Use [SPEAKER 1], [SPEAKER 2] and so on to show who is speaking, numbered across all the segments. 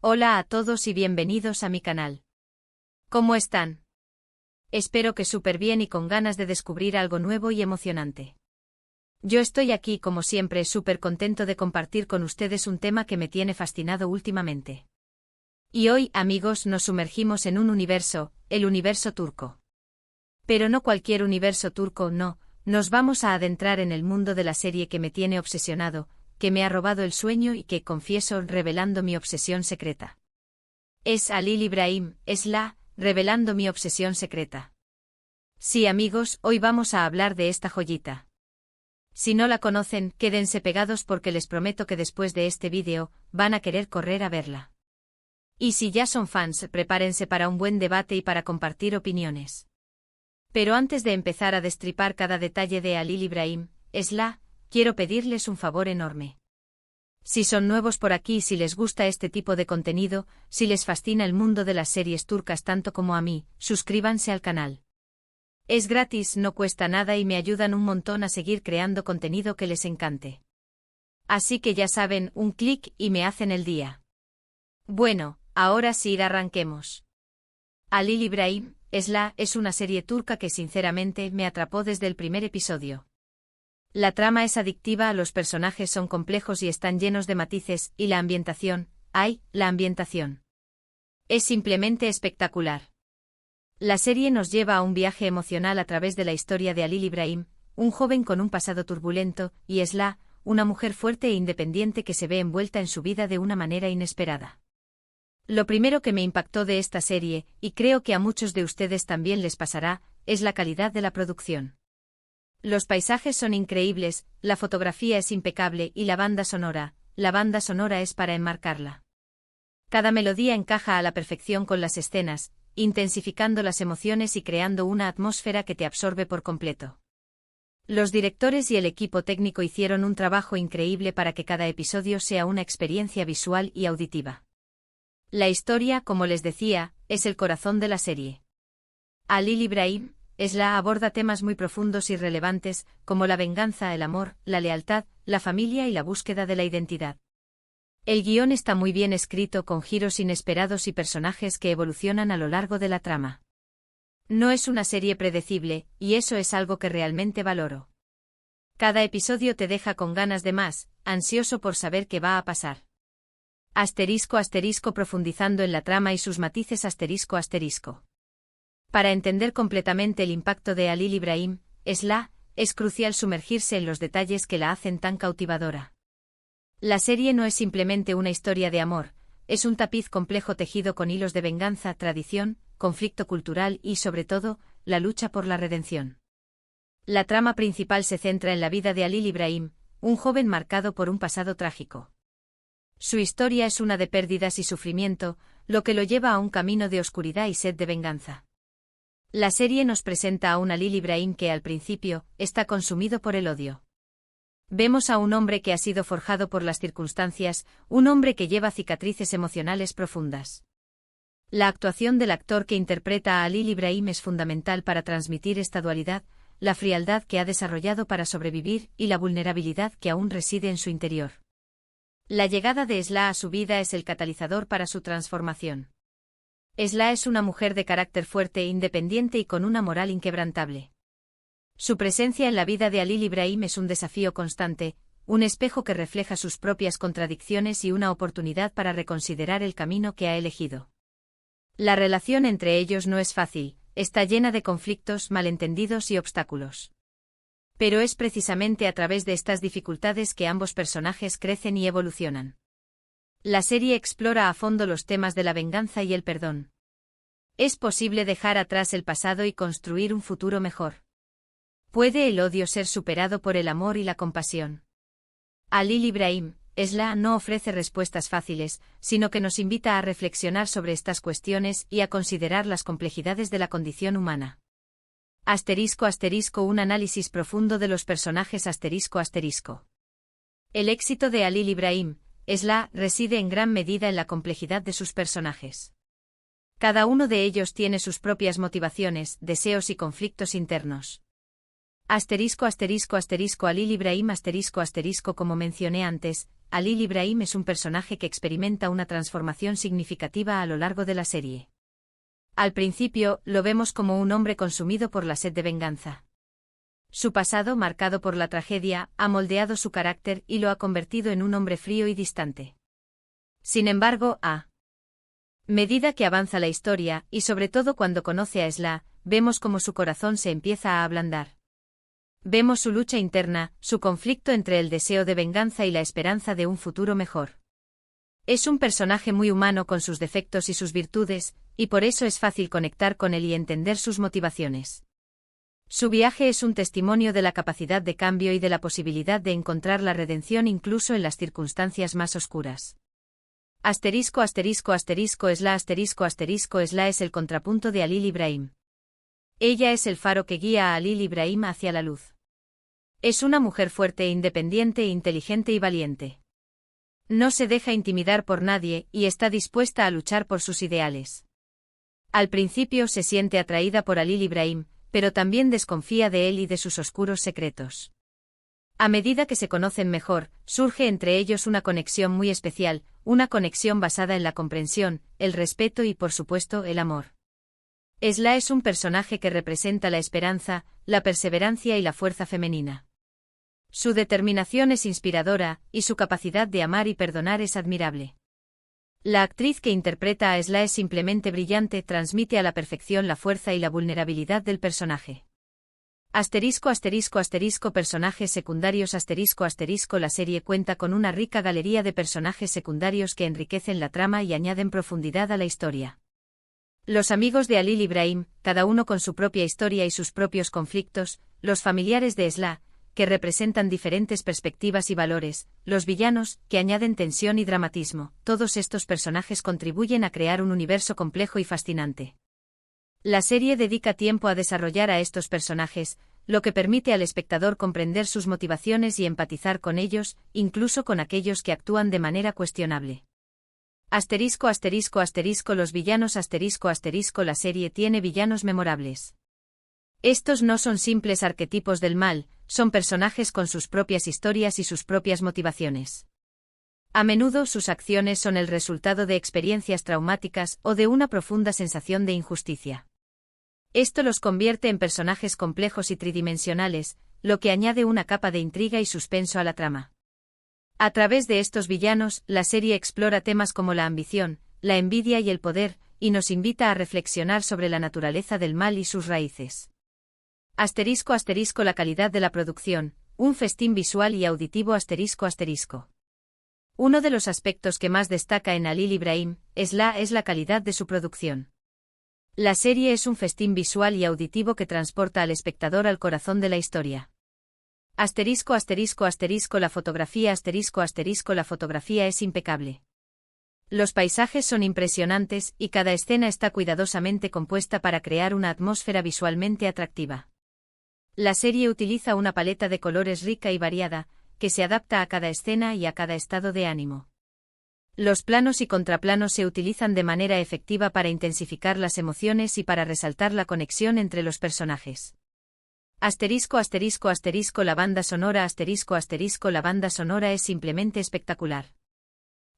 [SPEAKER 1] Hola a todos y bienvenidos a mi canal. ¿Cómo están? Espero que súper bien y con ganas de descubrir algo nuevo y emocionante. Yo estoy aquí como siempre súper contento de compartir con ustedes un tema que me tiene fascinado últimamente. Y hoy, amigos, nos sumergimos en un universo, el universo turco. Pero no cualquier universo turco, no, nos vamos a adentrar en el mundo de la serie que me tiene obsesionado, que me ha robado el sueño y que, confieso, revelando mi obsesión secreta. Es Halil İbrahim, revelando mi obsesión secreta. Sí, amigos, hoy vamos a hablar de esta joyita. Si no la conocen, quédense pegados porque les prometo que después de este vídeo, van a querer correr a verla. Y si ya son fans, prepárense para un buen debate y para compartir opiniones. Pero antes de empezar a destripar cada detalle de Halil İbrahim, quiero pedirles un favor enorme. Si son nuevos por aquí y si les gusta este tipo de contenido, si les fascina el mundo de las series turcas tanto como a mí, suscríbanse al canal. Es gratis, no cuesta nada y me ayudan un montón a seguir creando contenido que les encante. Así que ya saben, un clic y me hacen el día. Bueno, ahora sí arranquemos. Halil İbrahim, es una serie turca que sinceramente me atrapó desde el primer episodio. La trama es adictiva, los personajes son complejos y están llenos de matices, y la ambientación, la ambientación. Es simplemente espectacular. La serie nos lleva a un viaje emocional a través de la historia de Halil İbrahim, un joven con un pasado turbulento, y una mujer fuerte e independiente que se ve envuelta en su vida de una manera inesperada. Lo primero que me impactó de esta serie, y creo que a muchos de ustedes también les pasará, es la calidad de la producción. Los paisajes son increíbles, la fotografía es impecable y la banda sonora es para enmarcarla. Cada melodía encaja a la perfección con las escenas, intensificando las emociones y creando una atmósfera que te absorbe por completo. Los directores y el equipo técnico hicieron un trabajo increíble para que cada episodio sea una experiencia visual y auditiva. La historia, como les decía, es el corazón de la serie. Halil İbrahim, aborda temas muy profundos y relevantes, como la venganza, el amor, la lealtad, la familia y la búsqueda de la identidad. El guión está muy bien escrito con giros inesperados y personajes que evolucionan a lo largo de la trama. No es una serie predecible, y eso es algo que realmente valoro. Cada episodio te deja con ganas de más, ansioso por saber qué va a pasar. *** profundizando en la trama y sus matices ***. Para entender completamente el impacto de Halil İbrahim, es crucial sumergirse en los detalles que la hacen tan cautivadora. La serie no es simplemente una historia de amor, es un tapiz complejo tejido con hilos de venganza, tradición, conflicto cultural y, sobre todo, la lucha por la redención. La trama principal se centra en la vida de Halil İbrahim, un joven marcado por un pasado trágico. Su historia es una de pérdidas y sufrimiento, lo que lo lleva a un camino de oscuridad y sed de venganza. La serie nos presenta a un Halil İbrahim que al principio está consumido por el odio. Vemos a un hombre que ha sido forjado por las circunstancias, un hombre que lleva cicatrices emocionales profundas. La actuación del actor que interpreta a Halil İbrahim es fundamental para transmitir esta dualidad, la frialdad que ha desarrollado para sobrevivir y la vulnerabilidad que aún reside en su interior. La llegada de a su vida es el catalizador para su transformación. Es una mujer de carácter fuerte, independiente y con una moral inquebrantable. Su presencia en la vida de Halil İbrahim es un desafío constante, un espejo que refleja sus propias contradicciones y una oportunidad para reconsiderar el camino que ha elegido. La relación entre ellos no es fácil, está llena de conflictos, malentendidos y obstáculos. Pero es precisamente a través de estas dificultades que ambos personajes crecen y evolucionan. La serie explora a fondo los temas de la venganza y el perdón. ¿Es posible dejar atrás el pasado y construir un futuro mejor? ¿Puede el odio ser superado por el amor y la compasión? Halil İbrahim, no ofrece respuestas fáciles, sino que nos invita a reflexionar sobre estas cuestiones y a considerar las complejidades de la condición humana. Un análisis profundo de los personajes ***. El éxito de Halil İbrahim, reside en gran medida en la complejidad de sus personajes. Cada uno de ellos tiene sus propias motivaciones, deseos y conflictos internos. ***, Halil İbrahim ***, como mencioné antes, Halil İbrahim es un personaje que experimenta una transformación significativa a lo largo de la serie. Al principio, lo vemos como un hombre consumido por la sed de venganza. Su pasado, marcado por la tragedia, ha moldeado su carácter y lo ha convertido en un hombre frío y distante. Sin embargo, a medida que avanza la historia, y sobre todo cuando conoce a Esla, vemos cómo su corazón se empieza a ablandar. Vemos su lucha interna, su conflicto entre el deseo de venganza y la esperanza de un futuro mejor. Es un personaje muy humano con sus defectos y sus virtudes, y por eso es fácil conectar con él y entender sus motivaciones. Su viaje es un testimonio de la capacidad de cambio y de la posibilidad de encontrar la redención incluso en las circunstancias más oscuras. Esla es el contrapunto de Halil İbrahim. Ella es el faro que guía a Halil İbrahim hacia la luz. Es una mujer fuerte e independiente, inteligente y valiente. No se deja intimidar por nadie y está dispuesta a luchar por sus ideales. Al principio se siente atraída por Halil İbrahim, pero también desconfía de él y de sus oscuros secretos. A medida que se conocen mejor, surge entre ellos una conexión muy especial, una conexión basada en la comprensión, el respeto y, por supuesto, el amor. Esla es un personaje que representa la esperanza, la perseverancia y la fuerza femenina. Su determinación es inspiradora, y su capacidad de amar y perdonar es admirable. La actriz que interpreta a Esla es simplemente brillante, transmite a la perfección la fuerza y la vulnerabilidad del personaje. Personajes secundarios La serie cuenta con una rica galería de personajes secundarios que enriquecen la trama y añaden profundidad a la historia. Los amigos de Halil İbrahim, cada uno con su propia historia y sus propios conflictos, los familiares de Esla, que representan diferentes perspectivas y valores, los villanos, que añaden tensión y dramatismo, todos estos personajes contribuyen a crear un universo complejo y fascinante. La serie dedica tiempo a desarrollar a estos personajes, lo que permite al espectador comprender sus motivaciones y empatizar con ellos, incluso con aquellos que actúan de manera cuestionable. Los villanos La serie tiene villanos memorables. Estos no son simples arquetipos del mal, son personajes con sus propias historias y sus propias motivaciones. A menudo sus acciones son el resultado de experiencias traumáticas o de una profunda sensación de injusticia. Esto los convierte en personajes complejos y tridimensionales, lo que añade una capa de intriga y suspenso a la trama. A través de estos villanos, la serie explora temas como la ambición, la envidia y el poder, y nos invita a reflexionar sobre la naturaleza del mal y sus raíces. La calidad de la producción, un festín visual y auditivo. Uno de los aspectos que más destaca en Halil İbrahim es la calidad de su producción. La serie es un festín visual y auditivo que transporta al espectador al corazón de la historia. La fotografía. La fotografía es impecable. Los paisajes son impresionantes y cada escena está cuidadosamente compuesta para crear una atmósfera visualmente atractiva. La serie utiliza una paleta de colores rica y variada, que se adapta a cada escena y a cada estado de ánimo. Los planos y contraplanos se utilizan de manera efectiva para intensificar las emociones y para resaltar la conexión entre los personajes. La banda sonora. La banda sonora es simplemente espectacular.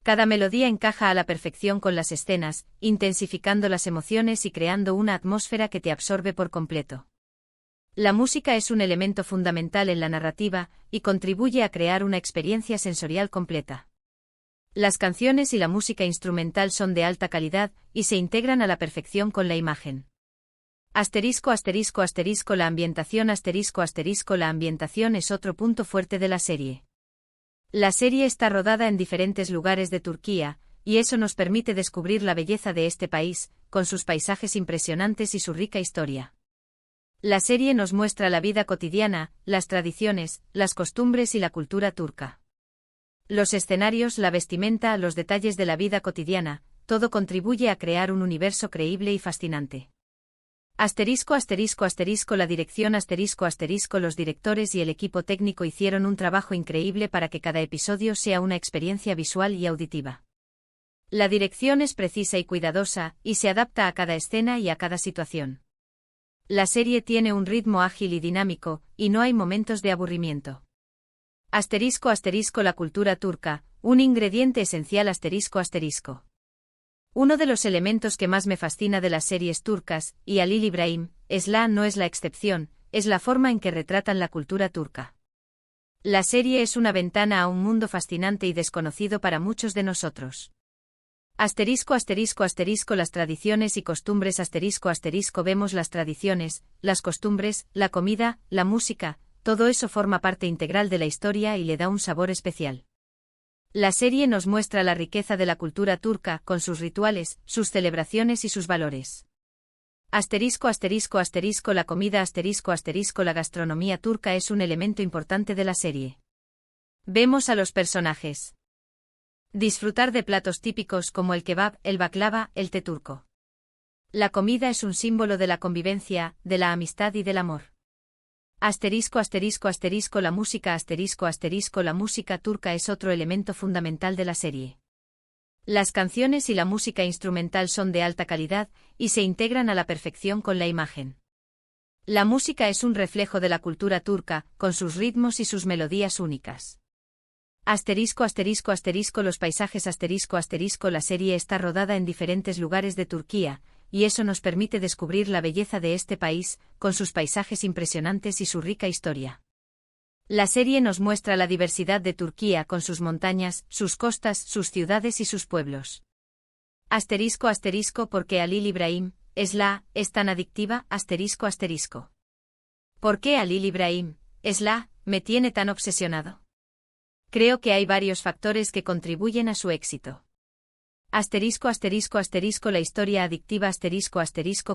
[SPEAKER 1] Cada melodía encaja a la perfección con las escenas, intensificando las emociones y creando una atmósfera que te absorbe por completo. La música es un elemento fundamental en la narrativa, y contribuye a crear una experiencia sensorial completa. Las canciones y la música instrumental son de alta calidad, y se integran a la perfección con la imagen. La ambientación. La ambientación es otro punto fuerte de la serie. La serie está rodada en diferentes lugares de Turquía, y eso nos permite descubrir la belleza de este país, con sus paisajes impresionantes y su rica historia. La serie nos muestra la vida cotidiana, las tradiciones, las costumbres y la cultura turca. Los escenarios, la vestimenta, los detalles de la vida cotidiana, todo contribuye a crear un universo creíble y fascinante. La dirección. Los directores y el equipo técnico hicieron un trabajo increíble para que cada episodio sea una experiencia visual y auditiva. La dirección es precisa y cuidadosa, y se adapta a cada escena y a cada situación. La serie tiene un ritmo ágil y dinámico, y no hay momentos de aburrimiento. La cultura turca. un ingrediente esencial ***. Uno de los elementos que más me fascina de las series turcas, y Halil İbrahim, no es la excepción, es la forma en que retratan la cultura turca. La serie es una ventana a un mundo fascinante y desconocido para muchos de nosotros. Las tradiciones y costumbres vemos las tradiciones, las costumbres, la comida, la música, todo eso forma parte integral de la historia y le da un sabor especial. La serie nos muestra la riqueza de la cultura turca, con sus rituales, sus celebraciones y sus valores. La comida la gastronomía turca es un elemento importante de la serie. Vemos a los personajes disfrutar de platos típicos como el kebab, el baklava, el té turco. La comida es un símbolo de la convivencia, de la amistad y del amor. La música la música turca es otro elemento fundamental de la serie. Las canciones y la música instrumental son de alta calidad y se integran a la perfección con la imagen. La música es un reflejo de la cultura turca, con sus ritmos y sus melodías únicas. Los paisajes la serie está rodada en diferentes lugares de Turquía, y eso nos permite descubrir la belleza de este país, con sus paisajes impresionantes y su rica historia. La serie nos muestra la diversidad de Turquía con sus montañas, sus costas, sus ciudades y sus pueblos. ¿Por qué Halil İbrahim es tan adictiva? ¿Por qué Halil İbrahim me tiene tan obsesionado? Creo que hay varios factores que contribuyen a su éxito. La historia adictiva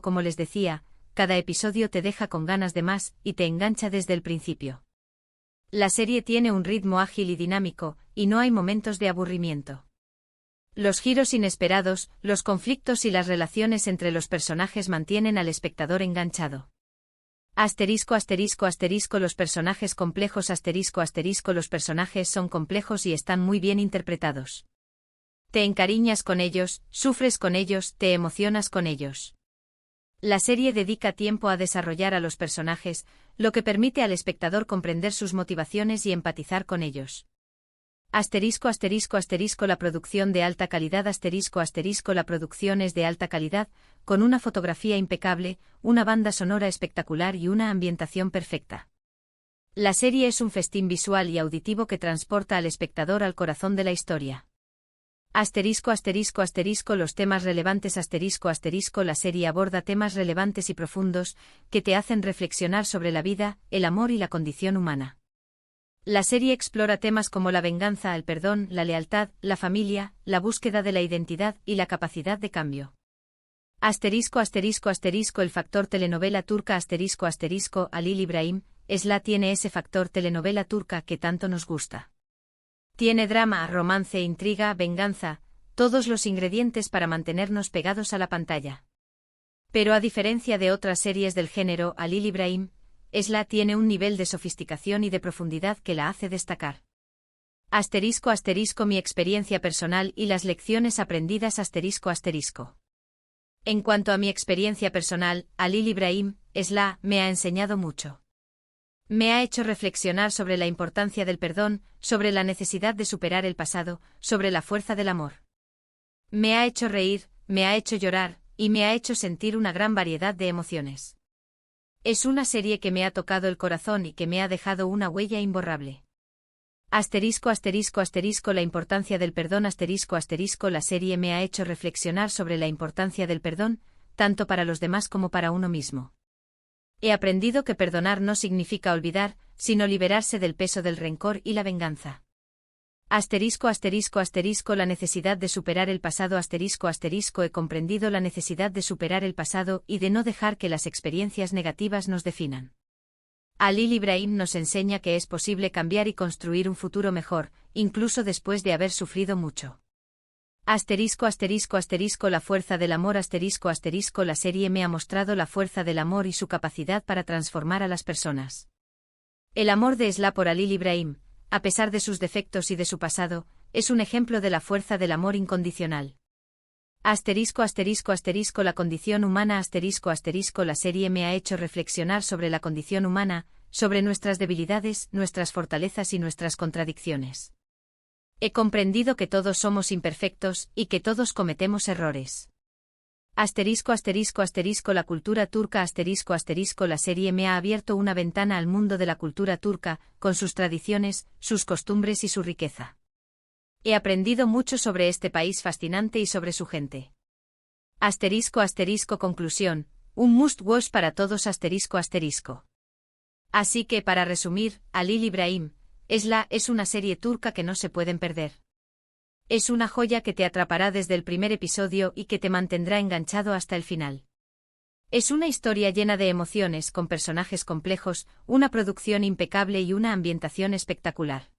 [SPEAKER 1] como les decía, cada episodio te deja con ganas de más y te engancha desde el principio. La serie tiene un ritmo ágil y dinámico, y no hay momentos de aburrimiento. Los giros inesperados, los conflictos y las relaciones entre los personajes mantienen al espectador enganchado. Los personajes complejos los personajes son complejos y están muy bien interpretados. Te encariñas con ellos, sufres con ellos, te emocionas con ellos. La serie dedica tiempo a desarrollar a los personajes, lo que permite al espectador comprender sus motivaciones y empatizar con ellos. La producción de alta calidad la producción es de alta calidad, con una fotografía impecable, una banda sonora espectacular y una ambientación perfecta. La serie es un festín visual y auditivo que transporta al espectador al corazón de la historia. Los temas relevantes la serie aborda temas relevantes y profundos, que te hacen reflexionar sobre la vida, el amor y la condición humana. La serie explora temas como la venganza, el perdón, la lealtad, la familia, la búsqueda de la identidad y la capacidad de cambio. El factor telenovela turca Halil İbrahim tiene ese factor telenovela turca que tanto nos gusta. Tiene drama, romance, intriga, venganza, todos los ingredientes para mantenernos pegados a la pantalla. Pero a diferencia de otras series del género, Halil İbrahim tiene un nivel de sofisticación y de profundidad que la hace destacar. Mi experiencia personal y las lecciones aprendidas En cuanto a mi experiencia personal, Halil İbrahim me ha enseñado mucho. Me ha hecho reflexionar sobre la importancia del perdón, sobre la necesidad de superar el pasado, sobre la fuerza del amor. Me ha hecho reír, me ha hecho llorar, y me ha hecho sentir una gran variedad de emociones. Es una serie que me ha tocado el corazón y que me ha dejado una huella imborrable. La importancia del perdón la serie me ha hecho reflexionar sobre la importancia del perdón, tanto para los demás como para uno mismo. He aprendido que perdonar no significa olvidar, sino liberarse del peso del rencor y la venganza. La necesidad de superar el pasado He comprendido la necesidad de superar el pasado y de no dejar que las experiencias negativas nos definan. Halil İbrahim nos enseña que es posible cambiar y construir un futuro mejor, incluso después de haber sufrido mucho. La fuerza del amor la serie me ha mostrado la fuerza del amor y su capacidad para transformar a las personas. El amor de por Halil İbrahim, a pesar de sus defectos y de su pasado, es un ejemplo de la fuerza del amor incondicional. La condición humana la serie me ha hecho reflexionar sobre la condición humana, sobre nuestras debilidades, nuestras fortalezas y nuestras contradicciones. He comprendido que todos somos imperfectos y que todos cometemos errores. Asterisco asterisco asterisco la cultura turca asterisco asterisco la serie me ha abierto una ventana al mundo de la cultura turca, con sus tradiciones, sus costumbres y su riqueza. He aprendido mucho sobre este país fascinante y sobre su gente. Asterisco asterisco conclusión, un must-watch para todos asterisco asterisco. Así que para resumir, Halil İbrahim es una serie turca que no se pueden perder. Es una joya que te atrapará desde el primer episodio y que te mantendrá enganchado hasta el final. Es una historia llena de emociones con personajes complejos, una producción impecable y una ambientación espectacular.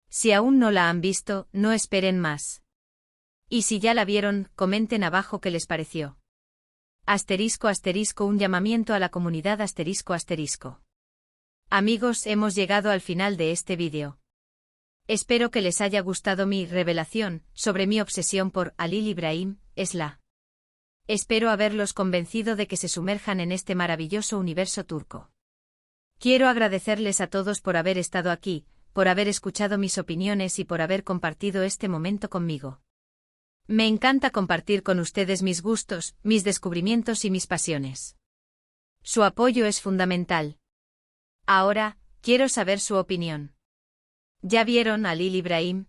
[SPEAKER 1] Si aún no la han visto, no esperen más. Y si ya la vieron, comenten abajo qué les pareció. Asterisco asterisco un llamamiento a la comunidad asterisco asterisco. Amigos, hemos llegado al final de este vídeo. Espero que les haya gustado mi revelación sobre mi obsesión por Halil İbrahim. Espero haberlos convencido de que se sumerjan en este maravilloso universo turco. Quiero agradecerles a todos por haber estado aquí, por haber escuchado mis opiniones y por haber compartido este momento conmigo. Me encanta compartir con ustedes mis gustos, mis descubrimientos y mis pasiones. Su apoyo es fundamental. Ahora, quiero saber su opinión. ¿Ya vieron a Halil İbrahim?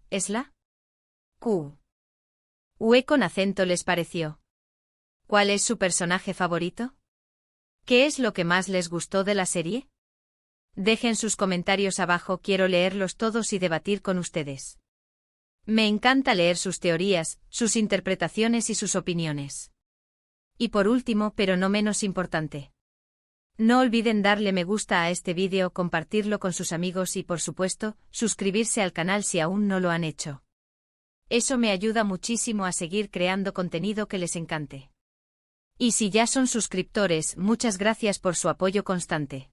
[SPEAKER 1] ¿UE con acento les pareció? ¿Cuál es su personaje favorito? ¿Qué es lo que más les gustó de la serie? Dejen sus comentarios abajo, quiero leerlos todos y debatir con ustedes. Me encanta leer sus teorías, sus interpretaciones y sus opiniones. Y por último, pero no menos importante. No olviden darle me gusta a este vídeo, compartirlo con sus amigos y por supuesto, suscribirse al canal si aún no lo han hecho. Eso me ayuda muchísimo a seguir creando contenido que les encante. Y si ya son suscriptores, muchas gracias por su apoyo constante.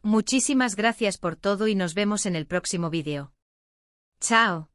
[SPEAKER 1] Muchísimas gracias por todo y nos vemos en el próximo vídeo. ¡Chao!